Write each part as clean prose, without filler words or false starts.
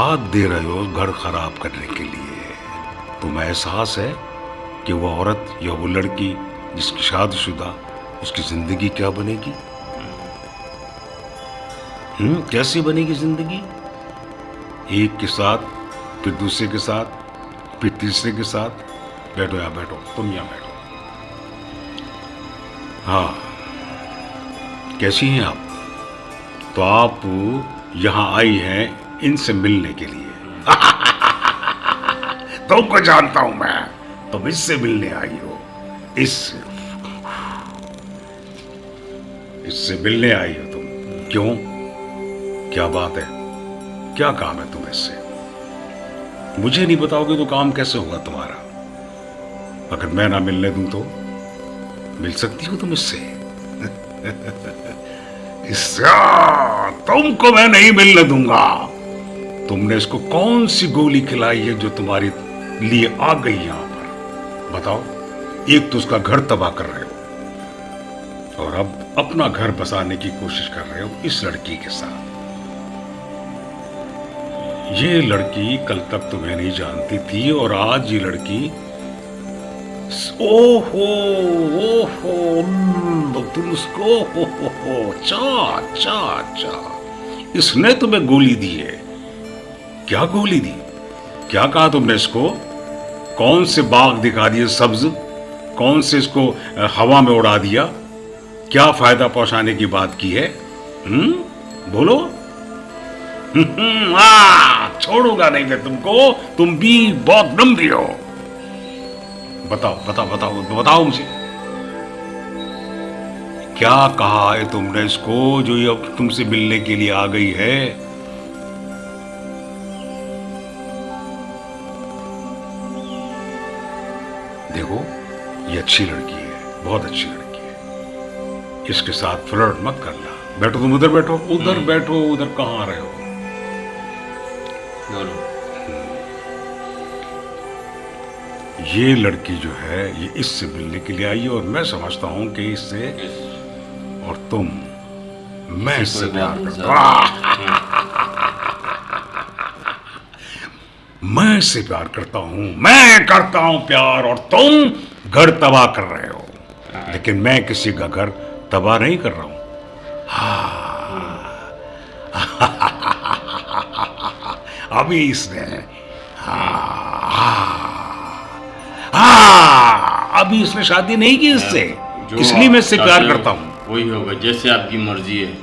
साथ दे रहे हो घर खराब करने के लिए। तुम्हें एहसास है कि वो औरत या वो लड़की जिसकी शादीशुदा, उसकी जिंदगी क्या बनेगी? कैसी बनेगी जिंदगी? एक के साथ, फिर दूसरे के साथ, फिर तीसरे के साथ। बैठो यहाँ बैठो, तुम यहाँ बैठो। हाँ, कैसी हैं आप? तो आप यहाँ आई हैं इनसे मिलने के लिए। तुमको जानता हूं मैं, तुम इससे मिलने आई हो। इससे मिलने आई हो तुम। क्यों? क्या बात है? क्या काम है तुम्हें इससे? मुझे नहीं बताओगे तो काम कैसे होगा तुम्हारा? अगर मैं ना मिलने दूं तो मिल सकती हो तुम इससे। इससे तुमको मैं नहीं मिलने दूंगा। तुमने इसको कौन सी गोली खिलाई है जो तुम्हारे लिए आ गई यहां पर? बताओ। एक तो उसका घर तबाह कर रहे हो और अब अपना घर बसाने की कोशिश कर रहे हो इस लड़की के साथ। ये लड़की कल तक तुम्हें नहीं जानती थी और आज ये लड़की, ओहो ओहो, तुम उसको हो, चा चा चा, इसने तुम्हें गोली दी है। क्या गोली दी? क्या कहा तुमने इसको? कौन से बाग दिखा दिए सब्ज? कौन से इसको हवा में उड़ा दिया? क्या फायदा पहुंचाने की बात की है? बोलो। छोड़ूंगा नहीं मैं तुमको, तुम भी बहुत नम्री हो। बताओ बताओ बताओ बताओ मुझे, क्या कहा है तुमने इसको जो ये अब तुमसे मिलने के लिए आ गई है? देखो, ये अच्छी लड़की है, बहुत अच्छी लड़की है। इसके साथ फ्लर्ट मत करना। बैठो, तुम उधर बैठो, उधर बैठो। उधर कहाँ आ रहे हो? ये लड़की जो है ये इससे मिलने के लिए आई है और मैं समझता हूं कि इससे और तुम, मैं इससे प्यार करता हूं। मैं इससे प्यार करता हूं, मैं करता हूं प्यार, और तुम घर तबाह कर रहे हो। लेकिन मैं किसी का घर तबाह नहीं कर रहा हूं। अभी इसने अभी इसने शादी नहीं की इससे, इसलिए मैं इससे प्यार करता हूं। वही होगा, जैसे आपकी मर्जी है।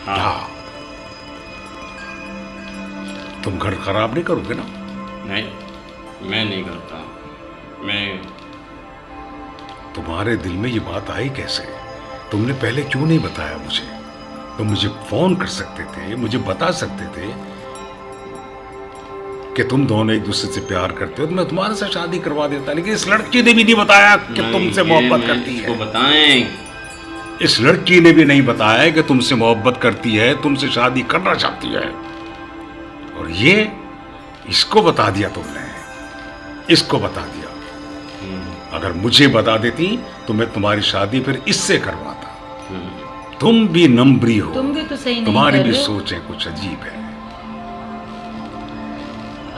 हाँ, तुम घर खराब नहीं करोगे ना? नहीं, मैं नहीं करता। मैं, तुम्हारे दिल में ये बात आई कैसे? तुमने पहले क्यों नहीं बताया मुझे? तुम मुझे फोन कर सकते थे, मुझे बता सकते थे कि तुम दोनों एक दूसरे से प्यार करते हो, तो मैं तुम्हारे से शादी करवा देता। लेकिन इस लड़की ने भी नहीं बताया कि तुमसे मोहब्बत करती है। बताएं। इस लड़की ने भी नहीं बताया कि तुमसे मोहब्बत करती है, तुमसे शादी करना चाहती है। और ये इसको बता दिया तुमने, इसको बता दिया। अगर मुझे बता देती तो मैं तुम्हारी शादी फिर इससे करवाता। तुम भी नम्बरी हो, तुम भी तो सही नहीं, तुम्हारी भी सोचें कुछ अजीब है।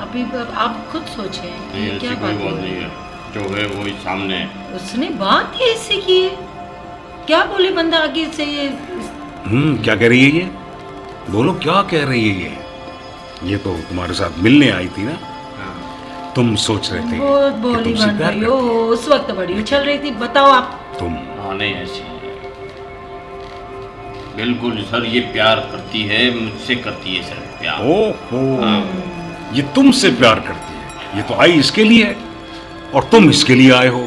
अभी आप खुद सोचे क्या कोई बात नहीं है, जो है वो ही सामने है। उसने बात ही इससे की है, क्या बोले बंदा आगे से? क्या कह रही है ये? बोलो, क्या कह रही है ये तो तुम्हारे साथ मिलने आई थी ना? तुम सोच रहे थे बहुत बोली तुमसे बन प्यार रही हो, उस वक्त बड़ी उछल रही थी। बताओ आप। तुम नहीं ऐसी बिल्कुल सर, ये प्यार करती है, मुझसे करती है सर प्यार। ओहो, ये तुमसे प्यार करती है। ये तो आई इसके लिए है और तुम इसके लिए आए हो।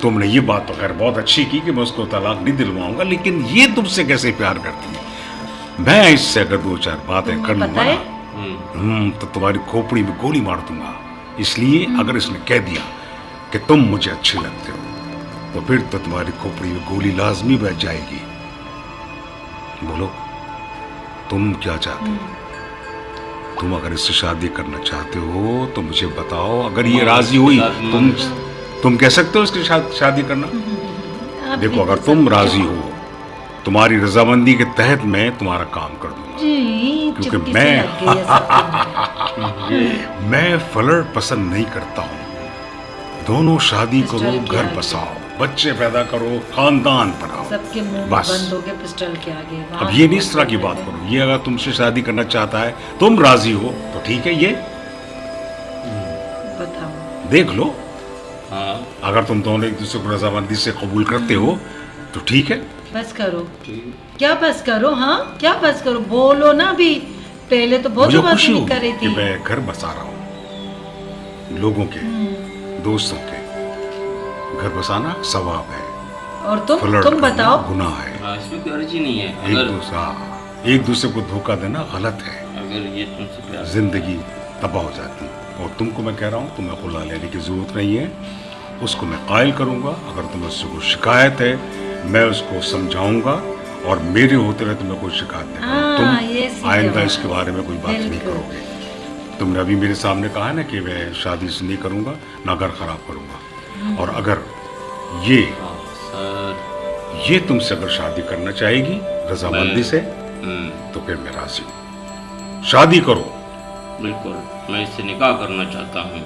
तुमने ये बात तो खैर बहुत अच्छी की कि मैं उसको तलाक नहीं दिलवाऊंगा, लेकिन ये तुमसे कैसे प्यार करती है? मैं इससे अगर दो चार बातें कर लूंगा ना, तो तुम्हारी खोपड़ी में गोली मार दूंगा। इसलिए अगर इसने कह दिया कि तुम मुझे अच्छे लगते हो, तो फिर तो तुम्हारी खोपड़ी में गोली लाजमी बच जाएगी। बोलो, तुम क्या चाहते हो? तुम अगर इससे शादी करना चाहते हो तो मुझे बताओ। अगर ये राजी हुई, तुम कह सकते हो इसकी शादी करना। देखो, अगर तुम राजी हो तुम्हारी रजामंदी के तहत मैं तुम्हारा काम कर दूंगा, जी क्योंकि चुपके से मैं- लग गई है सबके मैं फ्लर्ट पसंद नहीं करता हूँ। दोनों शादी करो, पिस्टल के घर आगे। बसाओ, बच्चे पैदा करो, खानदान बनाओ। सबके मुंह बस। बंद हो गए पिस्टल के आगे। अब ये नहीं इस तरह की बात करो। ये अगर तुमसे शादी करना चाहता है, तुम राजी हो तो ठीक है, ये बताओ। देख लो। हाँ अगर तुम दोनों एक दूसरे को रजामंदी से कबूल करते हो तो ठीक है। बस करो। ठीक। क्या बस करो? हाँ क्या बस करो? बोलो ना अभी। पहले तो बहुत मुझे बात खुशी नहीं होगी कर रही कि थी। मैं घर बसा रहा हूँ, लोगों के, दोस्तों के। घर बसाना सवाब है, और तुम फ्लर्ट करना बताओ। गुनाह है। हाँ, इसमें कोई अर्जी नहीं है। एक दूसरे को धोखा देना गलत है, अगर ये तुमसे प्यार जिंदगी तबाह हो जाती। और तुमको मैं कह रहा हूँ, तुम्हें खुला लेने की जरूरत नहीं है। उसको मैं कायल करूँगा। अगर तुम्हें उससे कोई शिकायत है, मैं उसको समझाऊंगा, और मेरे होते हुए तुम्हें कोई शिकायत नहीं हाँ, करूंगा। ये तुम सीधा आइंदा बात। इसके बारे में कोई बात नहीं बिल्कुल। करोगे। तुमने अभी मेरे सामने कहा है ना कि मैं शादी से नहीं करूंगा, ना घर खराब करूंगा। और अगर ये हाँ, सर। ये तुमसे अगर शादी करना चाहेगी रजामंदी से, हम्म, तो फिर मैं राजी हूँ। शादी करो। बिल्कुल, मैं इससे निकाह करना चाहता हूँ।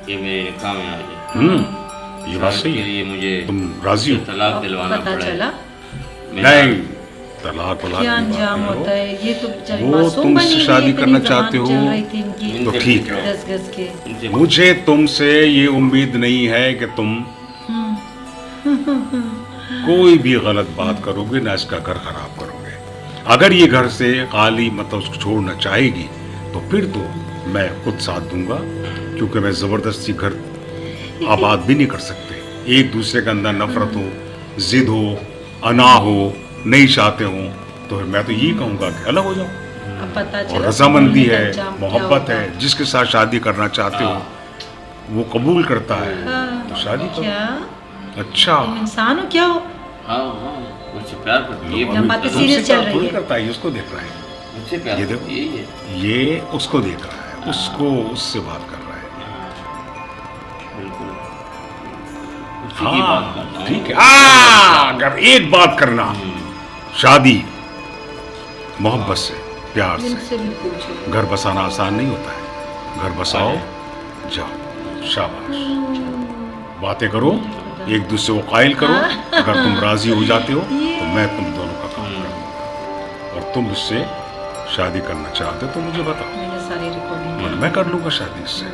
ये मेरे निकाह में आ जाए। ये बात सही के है। लिए मुझे तुम राजी हो? तलाक दिलवाना पता पड़ेगा। चला नहीं, तलाक वलाक क्या की बात अंजाम नहीं होता हो। है। ये तो बेचारी वो मासूम तुमसे बनी हुई है, शादी इतनी करना जवान चाहते हो, चल रही थी इनकी तो ठीक है। 10 गज के। इनसे मुझे तुमसे ये उम्मीद नहीं है कि तुम कोई भी गलत बात करोगे, ना इसका घर खराब करोगे। अगर ये घर से खाली मतलब उसको छोड़ना चाहेगी, तो फिर तो मैं खुद साथ दूंगा, क्योंकि मैं जबरदस्ती घर आबाद भी नहीं कर सकते। एक दूसरे के अंदर नफरत हो, जिद हो, अना हो, नहीं चाहते हो, तो फिर मैं तो यही कहूंगा कि अलग हो जाओ। अब पता और चला रजामंदी तुम्हारे है, अंजाम क्या मोहब्बत होगा। है, जिसके साथ शादी करना चाहते हो वो कबूल करता है, हाँ, तो शादी करो। क्या अच्छा, तुम इंसान हो क्या हो? हाँ हाँ, मुझसे प्यार करती है। ना बातें तुमसे सीरियस चल प्यार रही थोड़ी है। करता है, ये उसको देख रहा है। मुझसे प्यार ये देखो। करती है ये। ये उसको देख रहा है, उसको उससे बात कर रहा है। बिल्कुल, उसी की बात करता हाँ हूँ। ठीक है। अगर एक बात करना, शादी मोहब्बत से, प्यार से। इनसे भी पूछो। घर बसाना आसान नहीं होता है। घर बसाओ, जाओ, शाबाश, बातें करो, एक दूसरे को कायल करो। अगर तुम राजी हो जाते हो, तो मैं तुम दोनों का काम करूंगा। और तुम इससे शादी करना चाहते हो तो मुझे बताओ, मैंने सारी रिकॉर्डिंग मैं कर लूंगा शादी इससे।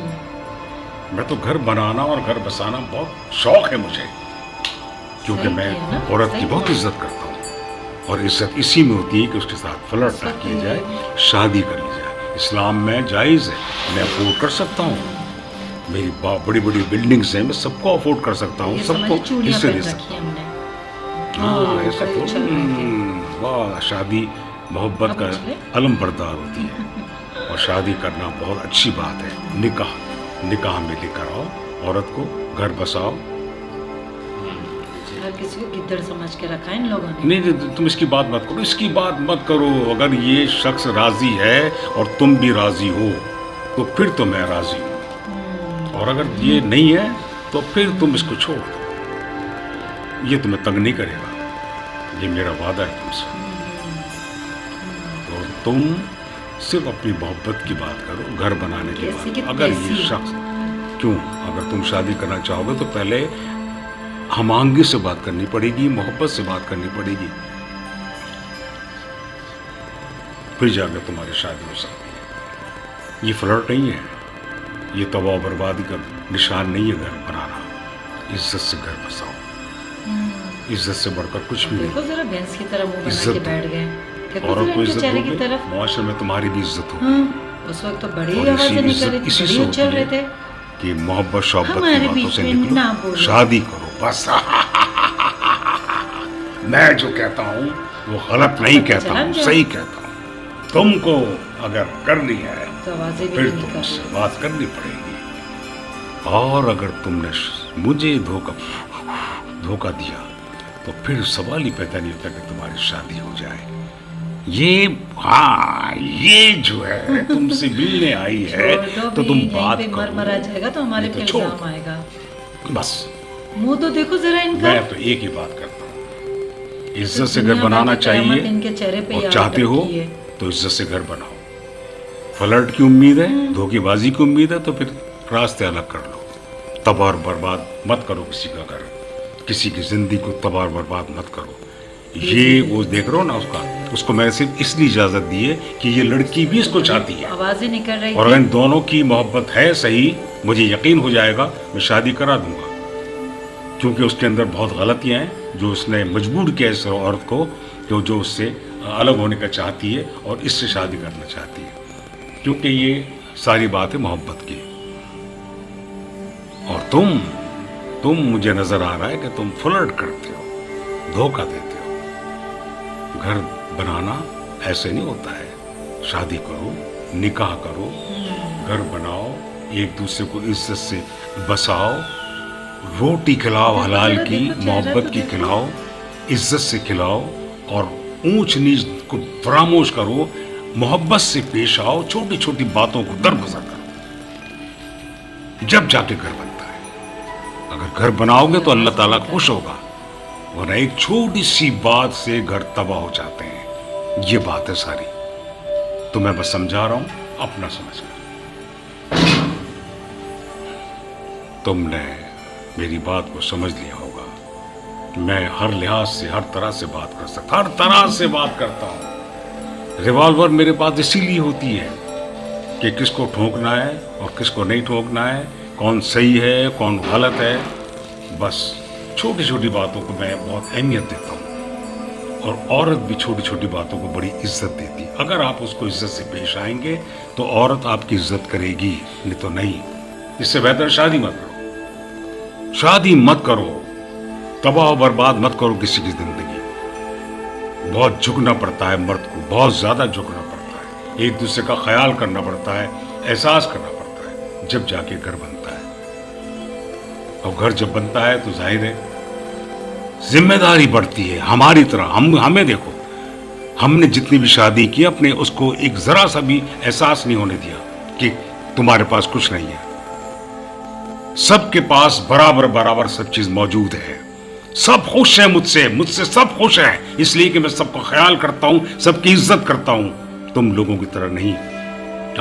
मैं तो घर बनाना और घर बसाना बहुत शौक है मुझे, क्योंकि सही मैं किया ना, औरत सही की बहुत किया। इज्जत करता हूँ। और इज्जत इसी में होती है कि उसके साथ फ्लर्ट ना किया जाए, शादी कर ली जाए। इस्लाम में जायज़ है, मैं अफोर्ड कर सकता हूँ। मेरी बड़ी बड़ी बिल्डिंग्स हैं, मैं सबको अफोर्ड कर सकता हूँ, ये सबको समझ चूड़ियां हिस्से दे पहन सकता रखी हमने। हूँ। हाँ, वो ऐसा कड़े तो उछल रहे थे। वाह, शादी मोहब्बत अब का उछले? अलम बरदार होती है। और शादी करना बहुत अच्छी बात है। निकाह में लेकर आओ औरत को, घर बसाओ। हर किसी को गिद्दड़ समझ के रखा है इन लोगों ने। नहीं, तुम इसकी बात मत करो, इसकी बात मत करो। अगर ये शख्स राजी है और तुम भी राजी हो, तो फिर तो मैं राजी हूँ। और अगर ये नहीं है, तो फिर तुम इसको छोड़ दो। ये तुम्हें तंग नहीं करेगा, ये मेरा वादा है तुमसे। तो तुम सिर्फ अपनी मोहब्बत की बात करो, घर बनाने की कैसी की बात। अगर ये तैसी। शख्स, क्यों, अगर तुम शादी करना चाहोगे तो पहले हमांगी से बात करनी पड़ेगी, मोहब्बत से बात करनी पड़ेगी, फिर जाकर तुम्हारी शादी हो सकती है। ये फ्लर्ट नहीं है, ये तबाह बर्बादी का निशान नहीं है घर बनाना। इज्जत से घर बसाओ, इज्जत से बढ़कर कुछ भी देखो नहीं। जरा भैंस की तरह मुंह बना इज्जत के दो। बैठ गए। देखो औरत जरा को इनके इज्जत चेहरे की दोगे, तरफ। मुआशरे में तुम्हारी भी इज्जत होगी। हाँ, उस वक्त तो बड़ी और आवाजें इसी निकल इज्जत रही थी, इसी बड़ी से उछल होती रहे है थे। कि मोहब्बत शौकत हमारे की बातों बीच से में ना निकलो, बोलो। शादी करो बस। मैं जो कहता हूँ वो गलत नहीं कहता चला हूँ, जाओ। सही कहता हूँ। तुमको अगर करनी है, तो आवाजें भी फिर नहीं निकल तुमसे रही। बात करनी पड़ेगी। और अगर तुमने मुझे धोखा दिया, तो फिर सवाल ही पैदा नहीं होता कि तुम्हारी शादी हो जाए। ये जो है तुमसे मिलने आई है, छोड़ दो तो भी, तुम यहीं बात पे मर मरा करो। जाएगा तो हमारे नहीं पे तो छोड़ इल्जाम दो। आएगा। बस मुंह तो देखो जरा इनका। मैं तो एक ही बात करता हूँ इज्जत से घर बनाना चाहिए इनके चेहरे पे और याद चाहते हो रखी है। तो इज्जत से घर बनाओ। फ्लर्ट की उम्मीद है, धोखेबाजी की उम्मीद है, तो फिर रास्ते अलग कर लो। तबाह और बर्बाद मत करो किसी का घर, किसी की जिंदगी को तबाह और बर्बाद मत करो। ये वो देख रहे हो ना उसको मैंने सिर्फ इसलिए इजाजत दी है कि ये लड़की भी इसको चाहती है, आवाज ही निकल रही और थी। अगर इन दोनों की मोहब्बत है सही, मुझे यकीन हो जाएगा मैं शादी करा दूंगा। क्योंकि उसके अंदर बहुत गलतियां हैं जो उसने मजबूर किया इस औरत को, जो उससे अलग होने का चाहती है और इससे शादी करना चाहती है। क्योंकि ये सारी बात है मोहब्बत की। और तुम मुझे नजर आ रहा है कि तुम फ्लर्ट करते हो, धोखा देते हो। घर बनाना ऐसे नहीं होता है। शादी करो, निकाह करो, घर बनाओ, एक दूसरे को इज्जत से बसाओ, रोटी खिलाओ हलाल की, मोहब्बत की खिलाओ, इज्जत से खिलाओ, और ऊंच नीच को फरामोश करो, मोहब्बत से पेश आओ, छोटी छोटी बातों को दरगुजर करो, जब जाके घर बनता है। अगर घर बनाओगे तो अल्लाह ताला खुश होगा, वरना एक छोटी सी बात से घर तबाह हो जाते हैं। ये बात है सारी, तो मैं बस समझा रहा हूं अपना समझकर। तुमने मेरी बात को समझ लिया होगा। मैं हर लिहाज से, हर तरह से बात कर सकता, हर तरह से बात करता हूं। रिवॉल्वर मेरे पास इसीलिए होती है कि किसको ठोकना है और किसको नहीं ठोकना है, कौन सही है कौन गलत है। बस छोटी छोटी बातों को मैं बहुत अहमियत देता हूँ, और औरत भी छोटी छोटी बातों को बड़ी इज्जत देती है। अगर आप उसको इज्जत से पेश आएंगे तो औरत आपकी इज्जत करेगी, नहीं तो नहीं। इससे बेहतर शादी मत करो, शादी मत करो, तबाह और बर्बाद मत करो किसी की जिंदगी। बहुत झुकना पड़ता है मर्द को, बहुत ज्यादा झुकना पड़ता है, एक दूसरे का ख्याल करना पड़ता है, एहसास करना पड़ता है, जब जाके घर बनता है। और घर जब बनता है तो जाहिर है जिम्मेदारी बढ़ती है हमारी तरह। हमें देखो, हमने जितनी भी शादी की अपने उसको एक जरा सा भी एहसास नहीं होने दिया कि तुम्हारे पास कुछ नहीं है। सबके पास बराबर बराबर सब चीज मौजूद है। सब खुश है मुझसे सब खुश है, इसलिए कि मैं सबका ख्याल करता हूं, सबकी इज्जत करता हूं। तुम लोगों की तरह नहीं।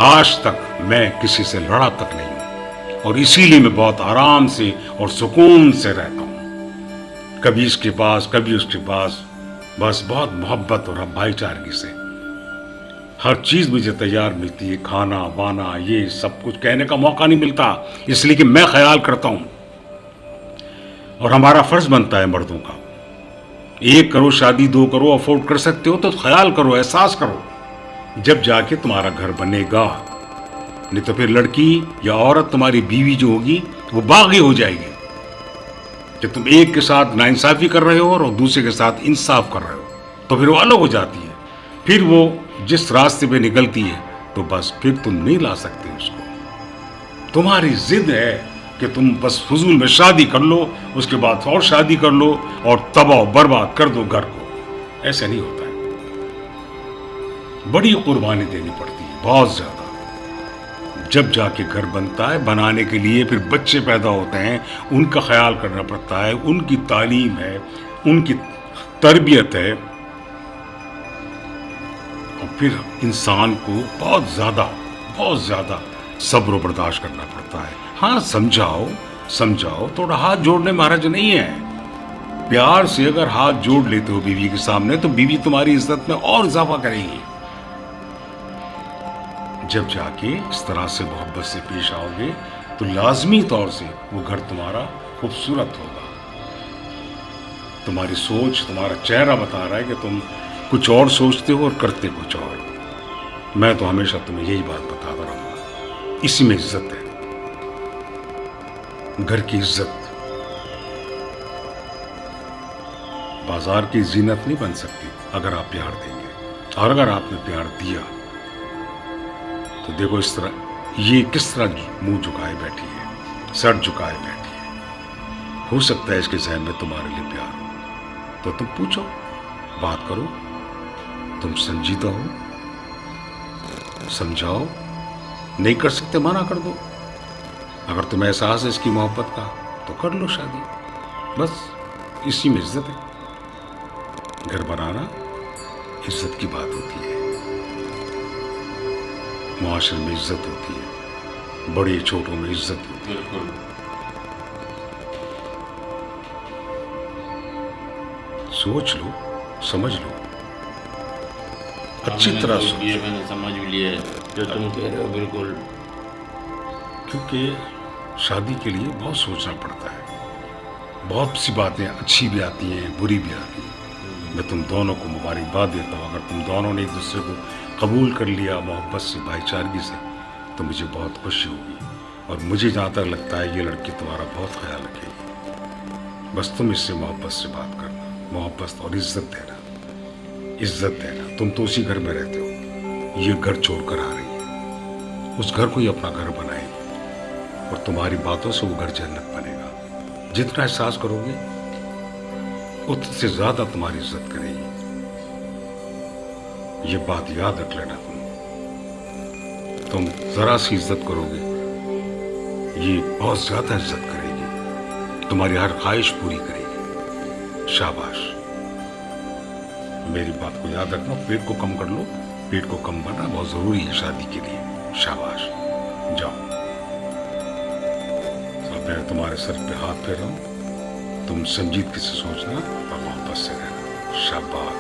आज तक मैं किसी से लड़ा तक नहीं हूं, और इसीलिए मैं बहुत आराम से और सुकून से रहता हूं। कभी इसके पास कभी उसके पास, बस बहुत मोहब्बत और भाईचारगी से हर चीज मुझे तैयार मिलती है। खाना वाना ये सब कुछ कहने का मौका नहीं मिलता, इसलिए कि मैं ख्याल करता हूं। और हमारा फर्ज बनता है मर्दों का, 1 करो शादी, 2 करो, अफोर्ड कर सकते हो तो ख्याल करो, एहसास करो, जब जाके तुम्हारा घर बनेगा। नहीं तो फिर लड़की या औरत तुम्हारी बीवी जो होगी वो बागी हो जाएगी कि तुम एक के साथ नाइंसाफी कर रहे हो और दूसरे के साथ इंसाफ कर रहे हो, तो फिर वो अलग हो जाती है। फिर वो जिस रास्ते पे निकलती है तो बस फिर तुम नहीं ला सकते उसको। तुम्हारी जिद है कि तुम बस फजूल में शादी कर लो, उसके बाद और शादी कर लो और तबाह बर्बाद कर दो घर को। ऐसे नहीं होता है, बड़ी कुर्बानी देनी पड़ती है, बहुत ज्यादा। जब जाके घर बनता है, बनाने के लिए फिर बच्चे पैदा होते हैं, उनका ख्याल करना पड़ता है, उनकी तालीम है, उनकी तरबियत है, और फिर इंसान को बहुत ज्यादा सब्र बर्दाश्त करना पड़ता है। हाँ, समझाओ, थोड़ा हाथ जोड़ने महाराज नहीं है। प्यार से अगर हाथ जोड़ लेते हो बीवी के सामने तो बीवी तुम्हारी इज्जत में और इजाफा करेगी। जब जाके इस तरह से मोहब्बत से पेश आओगे तो लाजमी तौर से वो घर तुम्हारा खूबसूरत होगा। तुम्हारी सोच, तुम्हारा चेहरा बता रहा है कि तुम कुछ और सोचते हो और करते कुछ और। मैं तो हमेशा तुम्हें यही बात बताता रहूंगा, इसी में इज्जत है, घर की इज्जत। बाजार की जीनत नहीं बन सकती अगर आप प्यार देंगे, और अगर आपने प्यार दिया तो देखो इस तरह ये किस तरह मुंह झुकाए बैठी है, सर झुकाए बैठी है। हो सकता है इसके जहन में तुम्हारे लिए प्यार हो, तो तुम पूछो, बात करो, तुम संजीदा हो, समझाओ। नहीं कर सकते मना कर दो। अगर तुम्हें एहसास है इसकी मोहब्बत का तो कर लो शादी, बस इसी में इज्जत है। घर बनाना इज्जत की बात होती है, मुआशरे में इज्जत होती है, बड़े छोटों में इज्जत होती है। बिल्कुल। सोच लो, समझ लो, अच्छी मैंने तरह सोच सोच, लिया, मैंने समझ भी लिया है जो तुम कह रहे हो, बिल्कुल। क्योंकि शादी के लिए बहुत सोचना पड़ता है। बहुत सी बातें अच्छी भी आती हैं, बुरी भी आती हैं। मैं तुम दोनों को मुबारकबाद देता हूँ। अगर तुम दोनों ने एक दूसरे को कबूल कर लिया मोहब्बत से, भाईचारगी से, तो मुझे बहुत खुशी होगी। और मुझे जहाँ तक लगता है ये लड़की तुम्हारा बहुत ख्याल रखेगी। बस तुम इससे मोहब्बत से बात करना, मोहब्बत और इज्जत देना, इज्जत देना। तुम तो उसी घर में रहते हो, ये घर छोड़कर आ रही है, उस घर को ही अपना घर बनाएगी और तुम्हारी बातों से वो घर जन्नत बनेगा। जितना एहसास करोगे उतने से ज्यादा तुम्हारी इज्जत करेगी। ये बात याद रख लेना। तुम जरा सी इज्जत करोगे, ये बहुत ज्यादा इज्जत करेगी, तुम्हारी हर ख्वाहिश पूरी करेगी। शाबाश, मेरी बात को याद रखना। पेट को कम कर लो, पेट को कम करना बहुत जरूरी है शादी के लिए। शाबाश, जाओ। तो मैं तुम्हारे सर पे हाथ फेर रहा हूं, तुम संजीदगी से सोचना और मोहब्बत से रहना। शाबाश,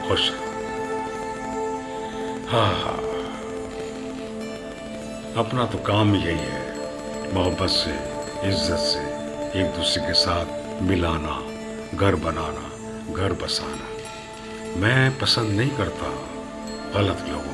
खुश रहो। हाँ, अपना तो काम ही यही है, मोहब्बत से, इज्जत से एक दूसरे के साथ मिलाना, घर बनाना, घर बसाना। मैं पसंद नहीं करता गलत लोगों